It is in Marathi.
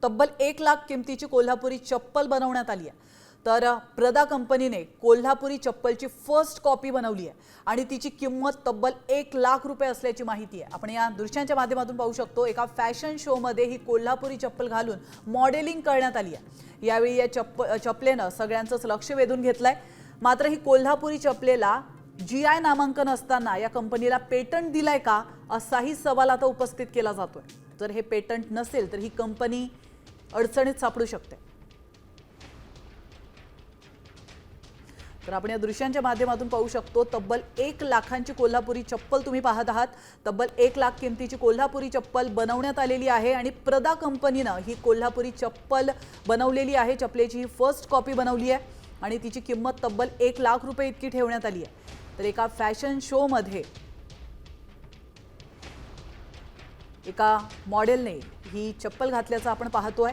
तब्बल 1 लाख किमतीची कोल्हापुरी चप्पल बनवण्यात आली आहे। तर प्रदा कंपनीने कोल्हापुरी चप्पलची फर्स्ट कॉपी बनवली आहे आणि तिची किंमत तब्बल 1 लाख रुपये असल्याची माहिती आहे। आपण या दृश्यांच्या माध्यमातून पाहू शकतो, एका फॅशन शो मध्ये ही कोल्हापुरी चप्पल घालून मॉडेलिंग करण्यात आली आहे। यावेळी या चप्पलेनं सगळ्यांचंच लक्ष वेधून घेतलंय। मात्र ही कोल्हापुरी चप्पलेला GI नामांकन असताना या कंपनीला पेटंट दिलाय का, असाही सवाल आता उपस्थित केला जातोय। जर हे पेटंट नसेल तर ही कंपनी अडचणीत सापडू शकते। तर आपण या दृश्यांच्या माध्यमातून पाहू शकतो, तब्बल 1 लाखांची कोल्हापुरी चप्पल तुम्ही पाहत आहात। तब्बल 1 लाख किमतीची कोल्हापुरी चप्पल बनवण्यात आलेली आहे आणि प्रदा कंपनीनं ही कोल्हापुरी चप्पल बनवलेली आहे। चप्पलेची ही फर्स्ट कॉपी बनवली आहे आणि तिची किंमत तब्बल 1 लाख रुपये इतकी ठेवण्यात आली आहे। तर एका फॅशन शो मध्ये एका मॉडेलने ही चप्पल घातल्याचं आपण पाहतोय।